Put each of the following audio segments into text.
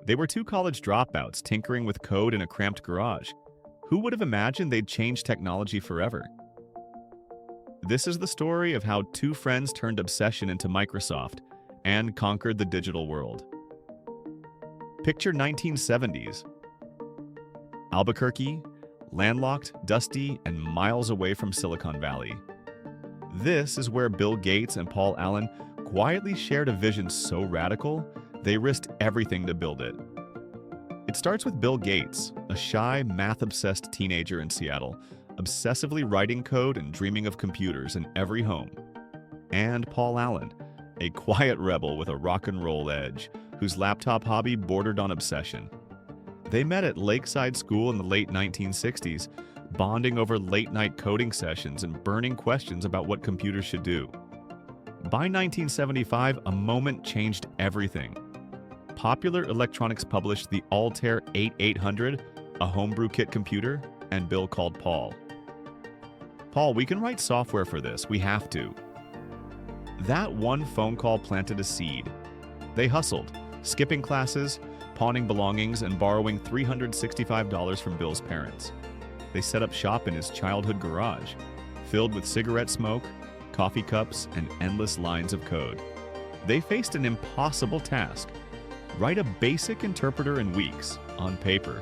They were two college dropouts tinkering with code in a cramped garage. Who would have imagined they'd change technology forever? This is the story of how two friends turned obsession into Microsoft and conquered the digital world. Picture 1970s. Albuquerque, landlocked, dusty, and miles away from Silicon Valley. This is where Bill Gates and Paul Allen quietly shared a vision so radical, they risked everything to build it. It starts with Bill Gates, a shy, math-obsessed teenager in Seattle, obsessively writing code and dreaming of computers in every home. And Paul Allen, a quiet rebel with a rock and roll edge, whose laptop hobby bordered on obsession. They met at Lakeside School in the late 1960s, bonding over late-night coding sessions and burning questions about what computers should do. By 1975, a moment changed everything. Popular Electronics published the Altair 8800, a homebrew kit computer, and Bill called Paul. "Paul, we can write software for this. We have to." That one phone call planted a seed. They hustled, skipping classes, pawning belongings, and borrowing $365 from Bill's parents. They set up shop in his childhood garage, filled with cigarette smoke, coffee cups, and endless lines of code. They faced an impossible task: write a basic interpreter in weeks, on paper,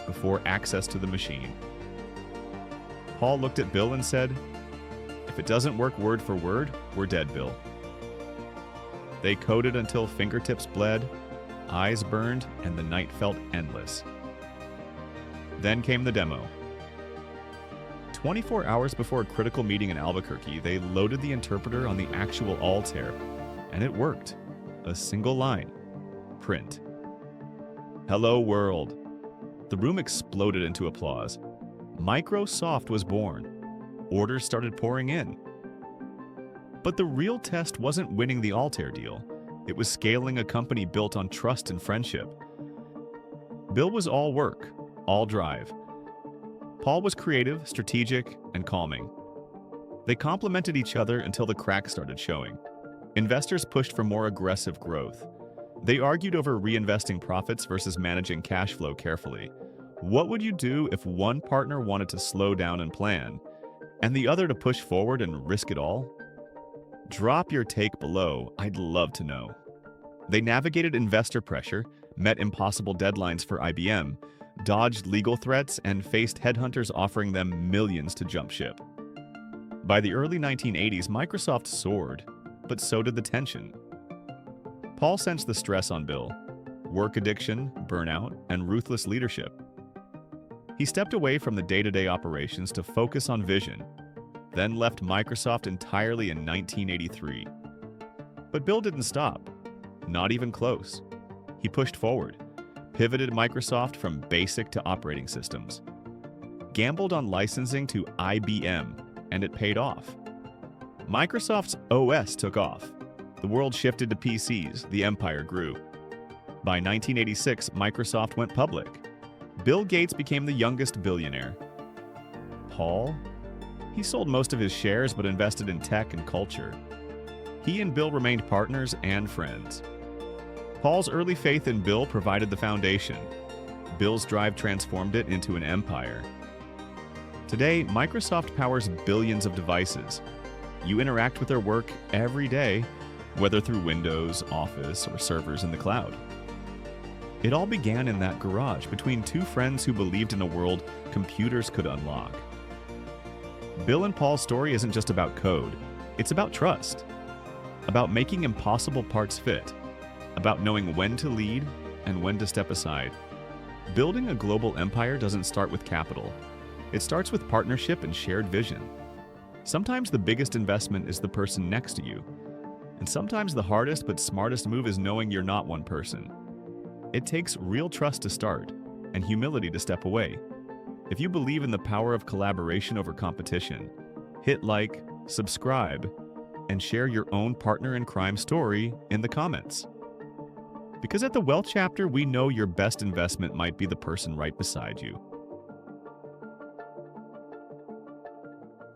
before access to the machine. Paul looked at Bill and said, "If it doesn't work word for word, we're dead, Bill." They coded until fingertips bled, eyes burned, and the night felt endless. Then came the demo. 24 hours before a critical meeting in Albuquerque, they loaded the interpreter on the actual Altair, and it worked. A single line. Print. "Hello, world." The room exploded into applause. Microsoft was born. Orders started pouring in. But the real test wasn't winning the Altair deal. It was scaling a company built on trust and friendship. Bill was all work, all drive. Paul was creative, strategic, and calming. They complemented each other until the cracks started showing. Investors pushed for more aggressive growth. They argued over reinvesting profits versus managing cash flow carefully. What would you do if one partner wanted to slow down and plan, and the other to push forward and risk it all? Drop your take below, I'd love to know. They navigated investor pressure, met impossible deadlines for IBM, dodged legal threats, and faced headhunters offering them millions to jump ship. By the early 1980s, Microsoft soared, but so did the tension. Paul sensed the stress on Bill: work addiction, burnout, and ruthless leadership. He stepped away from the day-to-day operations to focus on vision, then left Microsoft entirely in 1983. But Bill didn't stop, not even close. He pushed forward, pivoted Microsoft from basic to operating systems, gambled on licensing to IBM, and it paid off. Microsoft's OS took off. The world shifted to PCs, the empire grew. By 1986, Microsoft went public. Bill Gates became the youngest billionaire. Paul? He sold most of his shares but invested in tech and culture. He and Bill remained partners and friends. Paul's early faith in Bill provided the foundation. Bill's drive transformed it into an empire. Today, Microsoft powers billions of devices. You interact with their work every day, whether through Windows, Office, or servers in the cloud. It all began in that garage between two friends who believed in a world computers could unlock. Bill and Paul's story isn't just about code. It's about trust, about making impossible parts fit, about knowing when to lead and when to step aside. Building a global empire doesn't start with capital. It starts with partnership and shared vision. Sometimes the biggest investment is the person next to you. And sometimes the hardest but smartest move is knowing you're not one person. It takes real trust to start and humility to step away. If you believe in the power of collaboration over competition, hit like, subscribe, and share your own partner in crime story in the comments. Because at the Wealth Chapter, we know your best investment might be the person right beside you.